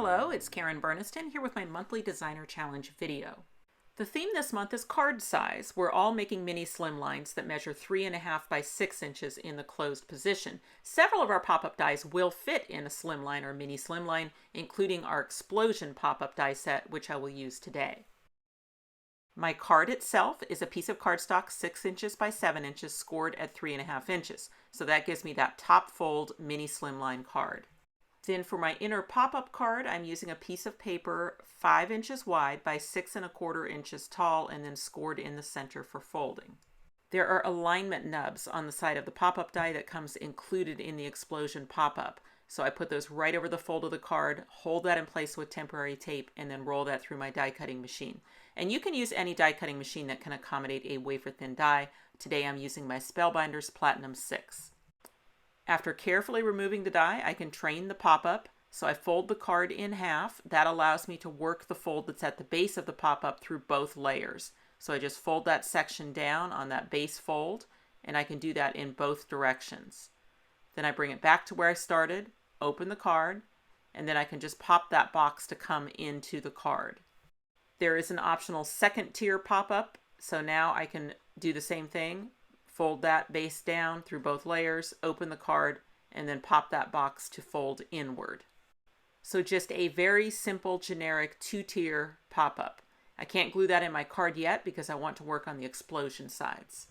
Hello, it's Karen Burniston here with my monthly designer challenge video. The theme this month is card size. We're all making mini slimlines that measure 3.5 by 6 inches in the closed position. Several of our pop-up dies will fit in a slimline or mini slimline, including our explosion pop-up die set, which I will use today. My card itself is a piece of cardstock 6 inches by 7 inches scored at 3.5 inches. So that gives me that top fold mini slimline card. Then for my inner pop-up card, I'm using a piece of paper 5 inches wide by 6.25 inches tall and then scored in the center for folding. There are alignment nubs on the side of the pop-up die that comes included in the explosion pop-up. So I put those right over the fold of the card, hold that in place with temporary tape, and then roll that through my die cutting machine. And you can use any die cutting machine that can accommodate a wafer thin die. Today I'm using my Spellbinders Platinum 6. After carefully removing the die, I can train the pop-up. So I fold the card in half. That allows me to work the fold that's at the base of the pop-up through both layers. So I just fold that section down on that base fold, and I can do that in both directions. Then I bring it back to where I started, open the card, and then I can just pop that box to come into the card. There is an optional second tier pop-up, so now I can do the same thing. Fold that base down through both layers, open the card, and then pop that box to fold inward. So just a very simple, generic 2-tier pop-up. I can't glue that in my card yet because I want to work on the explosion sides.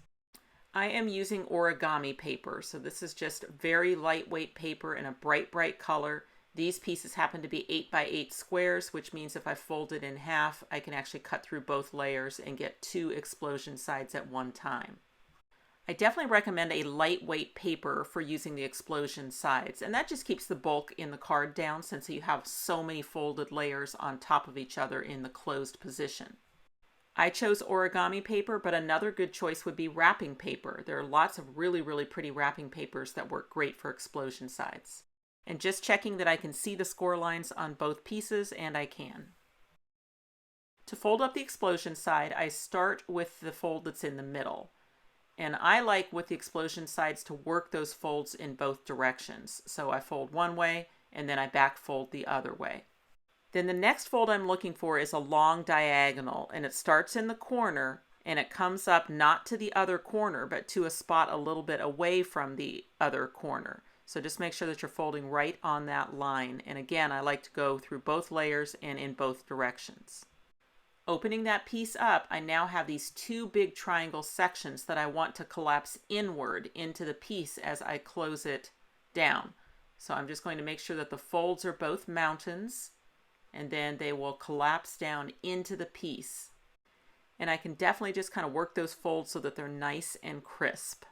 I am using origami paper, so this is just very lightweight paper in a bright color. These pieces happen to be 8 by 8 squares, which means if I fold it in half, I can actually cut through both layers and get 2 explosion sides at one time. I definitely recommend a lightweight paper for using the explosion sides, and that just keeps the bulk in the card down since you have so many folded layers on top of each other in the closed position. I chose origami paper, but another good choice would be wrapping paper. There are lots of really pretty wrapping papers that work great for explosion sides. And just checking that I can see the score lines on both pieces, and I can. To fold up the explosion side, I start with the fold that's in the middle. And I like with the explosion sides to work those folds in both directions. So I fold one way and then I back fold the other way. Then the next fold I'm looking for is a long diagonal, and it starts in the corner and it comes up not to the other corner but to a spot a little bit away from the other corner. So just make sure that you're folding right on that line. And again, I like to go through both layers and in both directions. Opening that piece up, I now have these 2 big triangle sections that I want to collapse inward into the piece as I close it down. So I'm just going to make sure that the folds are both mountains, and then they will collapse down into the piece. And I can definitely just kind of work those folds so that they're nice and crisp.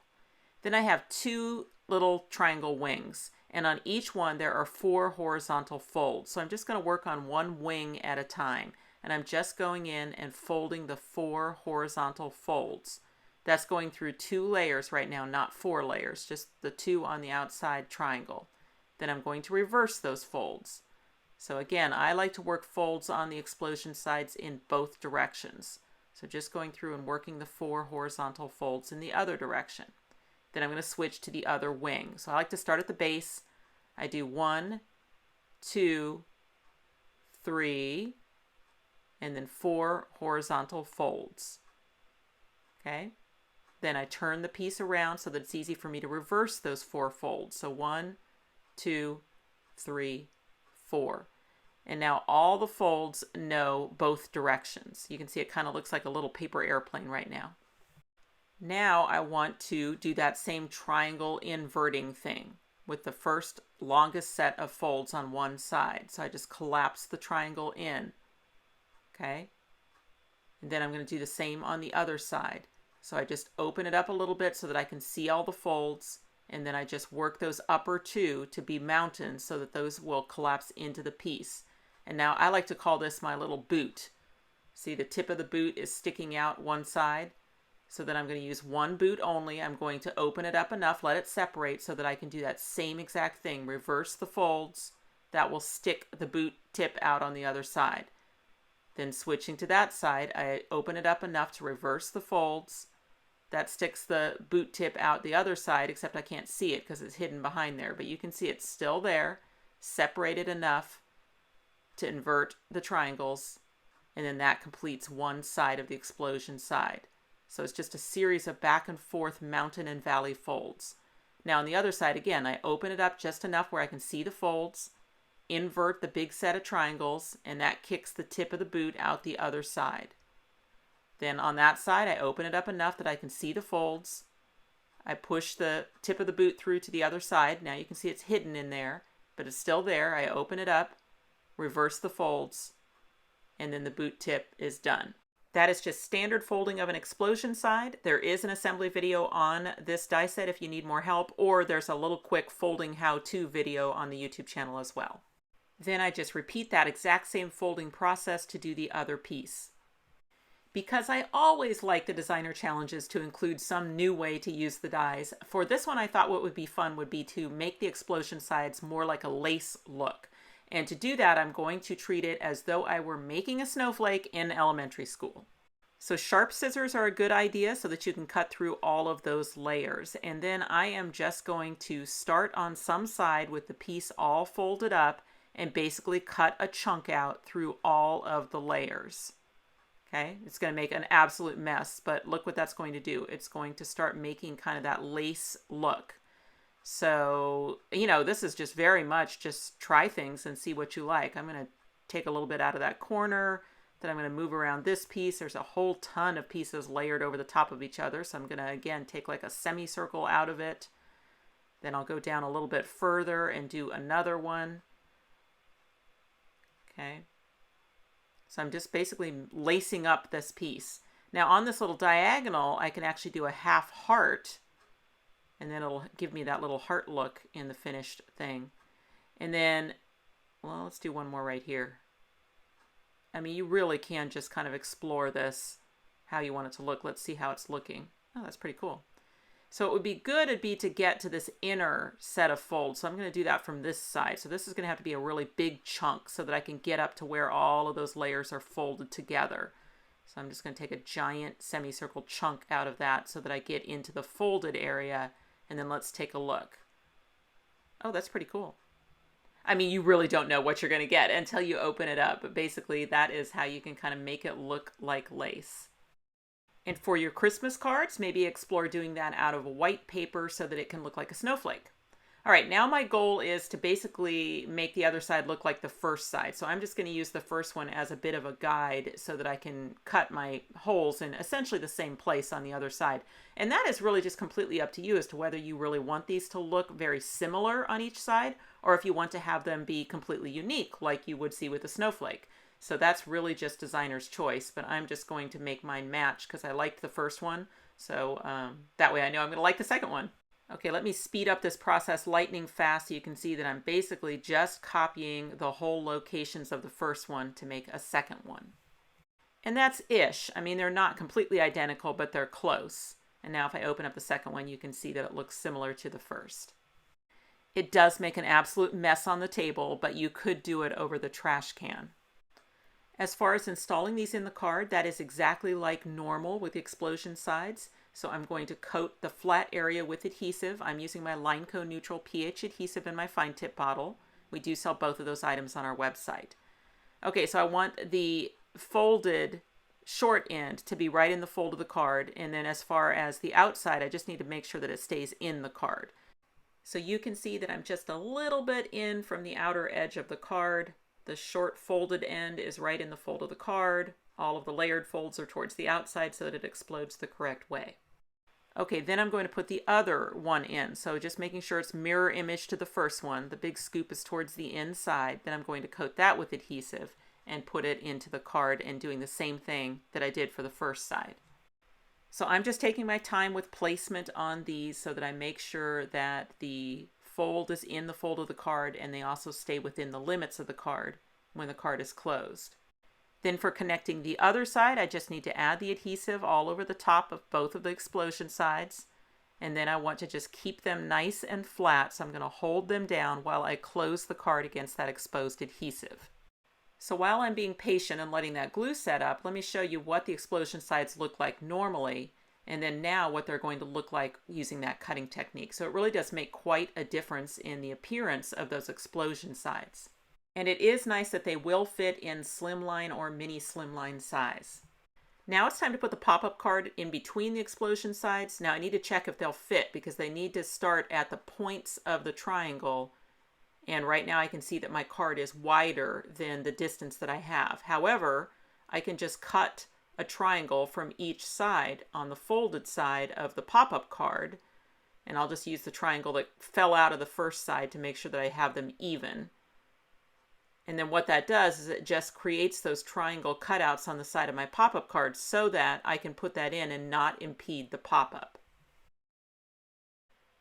Then I have 2 little triangle wings, and on each one there are 4 horizontal folds. So I'm just going to work on one wing at a time. And I'm just going in and folding the 4 horizontal folds. That's going through 2 layers right now, not 4 layers, just the 2 on the outside triangle. Then I'm going to reverse those folds. So again, I like to work folds on the explosion sides in both directions. So just going through and working the 4 horizontal folds in the other direction. Then I'm going to switch to the other wing. So I like to start at the base. I do 1, 2, 3, and then 4 horizontal folds. Okay? Then I turn the piece around so that it's easy for me to reverse those 4 folds. So 1, 2, 3, 4. And now all the folds know both directions. You can see it kind of looks like a little paper airplane right now. Now I want to do that same triangle inverting thing with the first longest set of folds on one side. So I just collapse the triangle in. Okay, and then I'm going to do the same on the other side. So I just open it up a little bit so that I can see all the folds, and then I just work those upper 2 to be mountains so that those will collapse into the piece. And now I like to call this my little boot. See, the tip of the boot is sticking out one side, so then I'm going to use one boot only. I'm going to open it up enough, let it separate so that I can do that same exact thing. Reverse the folds. That will stick the boot tip out on the other side. Then switching to that side, I open it up enough to reverse the folds. That sticks the boot tip out the other side, except I can't see it because it's hidden behind there. But you can see it's still there, separated enough to invert the triangles, and then that completes one side of the explosion side. So it's just a series of back and forth mountain and valley folds. Now on the other side, again, I open it up just enough where I can see the folds, invert the big set of triangles, and that kicks the tip of the boot out the other side. Then on that side, I open it up enough that I can see the folds. I push the tip of the boot through to the other side. Now you can see it's hidden in there, but it's still there. I open it up, reverse the folds, and then the boot tip is done. That is just standard folding of an explosion side. There is an assembly video on this die set if you need more help, or there's a little quick folding how-to video on the YouTube channel as well. Then I just repeat that exact same folding process to do the other piece. Because I always like the designer challenges to include some new way to use the dies, for this one I thought what would be fun would be to make the explosion sides more like a lace look. And to do that, I'm going to treat it as though I were making a snowflake in elementary school. So sharp scissors are a good idea so that you can cut through all of those layers. And then I am just going to start on some side with the piece all folded up and basically cut a chunk out through all of the layers. Okay, it's going to make an absolute mess, but look what that's going to do. It's going to start making kind of that lace look. So, you know, this is just very much just try things and see what you like. I'm going to take a little bit out of that corner, then I'm going to move around this piece. There's a whole ton of pieces layered over the top of each other. So I'm going to, again, take like a semicircle out of it. Then I'll go down a little bit further and do another one. Okay. So I'm just basically lacing up this piece. Now on this little diagonal, I can actually do a half heart, and then it'll give me that little heart look in the finished thing. And then, well, let's do one more right here. I mean, you really can just kind of explore this, how you want it to look. Let's see how it's looking. Oh, that's pretty cool. So it would be good, it'd be to get to this inner set of folds. So I'm going to do that from this side. So this is going to have to be a really big chunk so that I can get up to where all of those layers are folded together. So I'm just going to take a giant semicircle chunk out of that so that I get into the folded area. And then let's take a look. Oh, that's pretty cool. I mean, you really don't know what you're going to get until you open it up. But basically, that is how you can kind of make it look like lace. And for your Christmas cards, maybe explore doing that out of white paper so that it can look like a snowflake. All right, now my goal is to basically make the other side look like the first side. So I'm just going to use the first one as a bit of a guide so that I can cut my holes in essentially the same place on the other side. And that is really just completely up to you as to whether you really want these to look very similar on each side or if you want to have them be completely unique like you would see with a snowflake. So that's really just designer's choice, but I'm just going to make mine match because I liked the first one. So that way I know I'm going to like the second one. Okay, let me speed up this process lightning fast so you can see that I'm basically just copying the whole locations of the first one to make a second one. And that's ish. I mean, they're not completely identical, but they're close. And now if I open up the second one, you can see that it looks similar to the first. It does make an absolute mess on the table, but you could do it over the trash can. As far as installing these in the card, that is exactly like normal with the explosion sides. So I'm going to coat the flat area with adhesive. I'm using my LINECO neutral pH adhesive in my fine tip bottle. We do sell both of those items on our website. Okay, so I want the folded short end to be right in the fold of the card. And then as far as the outside, I just need to make sure that it stays in the card. So you can see that I'm just a little bit in from the outer edge of the card. The short folded end is right in the fold of the card. All of the layered folds are towards the outside so that it explodes the correct way. Okay, then I'm going to put the other one in. So just making sure it's mirror image to the first one. The big scoop is towards the inside. Then I'm going to coat that with adhesive and put it into the card and doing the same thing that I did for the first side. So I'm just taking my time with placement on these so that I make sure that the fold is in the fold of the card and they also stay within the limits of the card when the card is closed. Then for connecting the other side, I just need to add the adhesive all over the top of both of the explosion sides. And then I want to just keep them nice and flat. So I'm going to hold them down while I close the card against that exposed adhesive. So while I'm being patient and letting that glue set up, let me show you what the explosion sides look like normally. And then now what they're going to look like using that cutting technique. So it really does make quite a difference in the appearance of those explosion sides. And it is nice that they will fit in slimline or mini slimline size. Now it's time to put the pop-up card in between the explosion sides. Now I need to check if they'll fit because they need to start at the points of the triangle. And right now I can see that my card is wider than the distance that I have. However, I can just cut a triangle from each side on the folded side of the pop-up card. And I'll just use the triangle that fell out of the first side to make sure that I have them even. And then what that does is it just creates those triangle cutouts on the side of my pop-up card so that I can put that in and not impede the pop-up.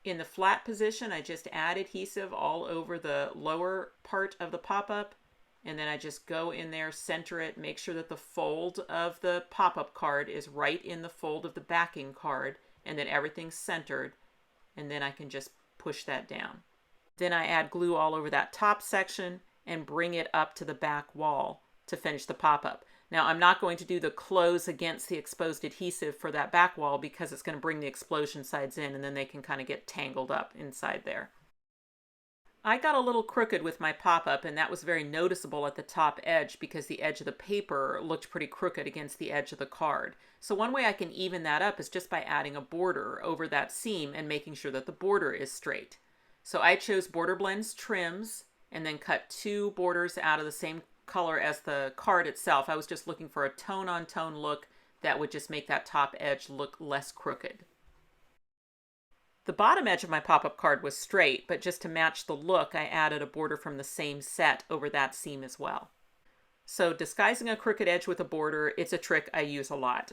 In the flat position, I just add adhesive all over the lower part of the pop-up. And then I just go in there, center it, make sure that the fold of the pop-up card is right in the fold of the backing card, and that everything's centered. And then I can just push that down. Then I add glue all over that top section and bring it up to the back wall to finish the pop-up. Now I'm not going to do the close against the exposed adhesive for that back wall because it's going to bring the explosion sides in and then they can kind of get tangled up inside there. I got a little crooked with my pop-up and that was very noticeable at the top edge because the edge of the paper looked pretty crooked against the edge of the card. So one way I can even that up is just by adding a border over that seam and making sure that the border is straight. So I chose Border Blends Trims and then cut 2 borders out of the same color as the card itself. I was just looking for a tone-on-tone look that would just make that top edge look less crooked. The bottom edge of my pop-up card was straight, but just to match the look, I added a border from the same set over that seam as well. So disguising a crooked edge with a border, it's a trick I use a lot.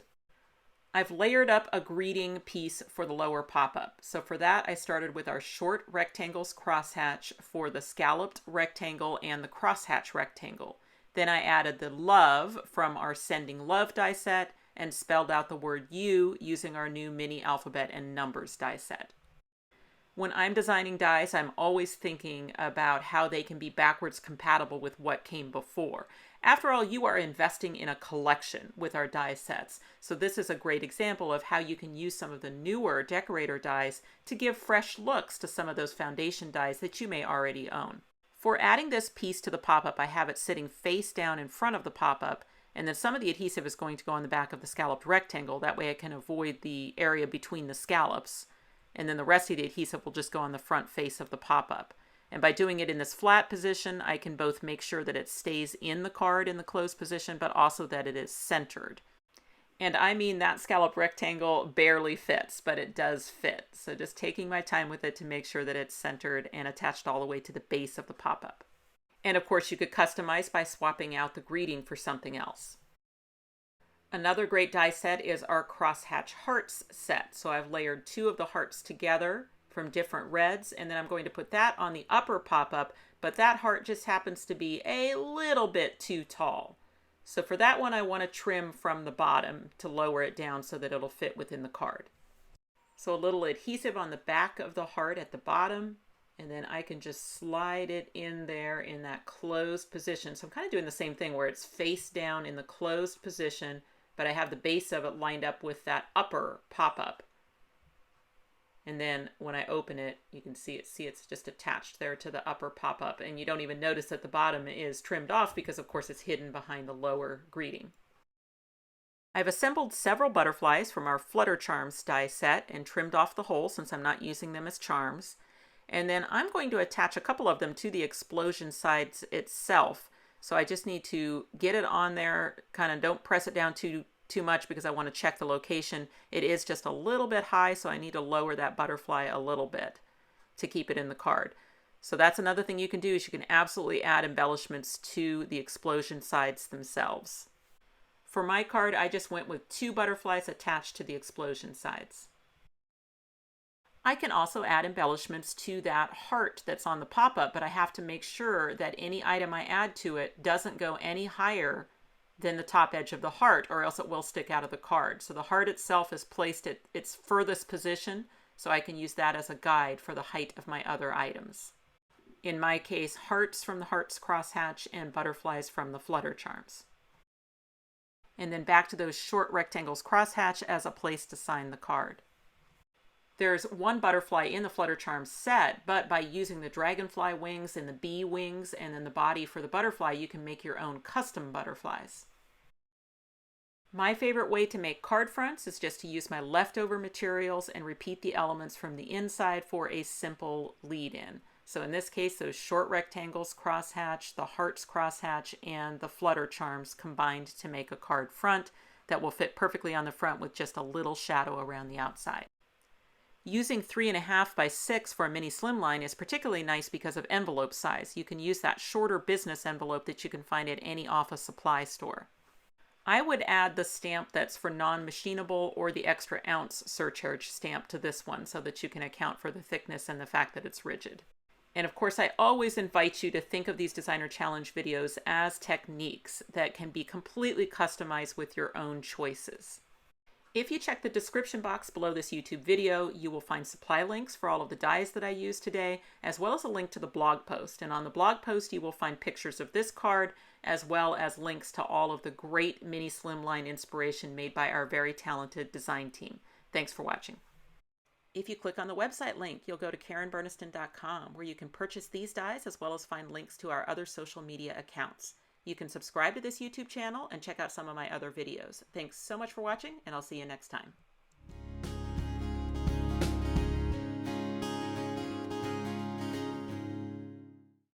I've layered up a greeting piece for the lower pop-up. So for that, I started with our short rectangles crosshatch for the scalloped rectangle and the crosshatch rectangle. Then I added the love from our sending love die set and spelled out the word U using our new mini alphabet and numbers die set. When I'm designing dies, I'm always thinking about how they can be backwards compatible with what came before. After all, you are investing in a collection with our die sets. So this is a great example of how you can use some of the newer decorator dies to give fresh looks to some of those foundation dies that you may already own. For adding this piece to the pop-up, I have it sitting face down in front of the pop-up, and then some of the adhesive is going to go on the back of the scalloped rectangle. That way I can avoid the area between the scallops. And then the rest of the adhesive will just go on the front face of the pop-up. And by doing it in this flat position, I can both make sure that it stays in the card in the closed position, but also that it is centered. And I mean that scallop rectangle barely fits, but it does fit. So just taking my time with it to make sure that it's centered and attached all the way to the base of the pop-up. And of course you could customize by swapping out the greeting for something else. Another great die set is our Crosshatch Hearts set. So I've layered 2 of the hearts together from different reds, and then I'm going to put that on the upper pop-up, but that heart just happens to be a little bit too tall. So for that one, I want to trim from the bottom to lower it down so that it'll fit within the card. So a little adhesive on the back of the heart at the bottom, and then I can just slide it in there in that closed position. So I'm kind of doing the same thing where it's face down in the closed position, but I have the base of it lined up with that upper pop-up. And then when I open it, you can see it's just attached there to the upper pop-up, and you don't even notice that the bottom is trimmed off because of course it's hidden behind the lower greeting. I've assembled several butterflies from our Flutter Charms die set and trimmed off the hole since I'm not using them as charms. And then I'm going to attach a couple of them to the explosion sides itself. So I just need to get it on there, kind of don't press it down too much because I want to check the location. It is just a little bit high, so I need to lower that butterfly a little bit to keep it in the card. So that's another thing you can do is you can absolutely add embellishments to the explosion sides themselves. For my card, I just went with 2 butterflies attached to the explosion sides. I can also add embellishments to that heart that's on the pop-up, but I have to make sure that any item I add to it doesn't go any higher than the top edge of the heart, or else it will stick out of the card. So the heart itself is placed at its furthest position, so I can use that as a guide for the height of my other items. In my case, hearts from the Hearts Crosshatch and butterflies from the Flutter Charms. And then back to those short rectangles crosshatch as a place to sign the card. There's one butterfly in the Flutter Charms set, but by using the dragonfly wings and the bee wings and then the body for the butterfly, you can make your own custom butterflies. My favorite way to make card fronts is just to use my leftover materials and repeat the elements from the inside for a simple lead-in. So in this case, those short rectangles crosshatch, the hearts crosshatch, and the Flutter Charms combined to make a card front that will fit perfectly on the front with just a little shadow around the outside. Using 3.5 by 6 for a mini slimline is particularly nice because of envelope size. You can use that shorter business envelope that you can find at any office supply store. I would add the stamp that's for non-machinable or the extra ounce surcharge stamp to this one so that you can account for the thickness and the fact that it's rigid. And of course, I always invite you to think of these designer challenge videos as techniques that can be completely customized with your own choices. If you check the description box below this YouTube video, you will find supply links for all of the dies that I used today, as well as a link to the blog post. And on the blog post, you will find pictures of this card, as well as links to all of the great mini slimline inspiration made by our very talented design team. Thanks for watching. If you click on the website link, you'll go to KarenBurniston.com, where you can purchase these dies as well as find links to our other social media accounts. You can subscribe to this YouTube channel and check out some of my other videos. Thanks so much for watching, and I'll see you next time.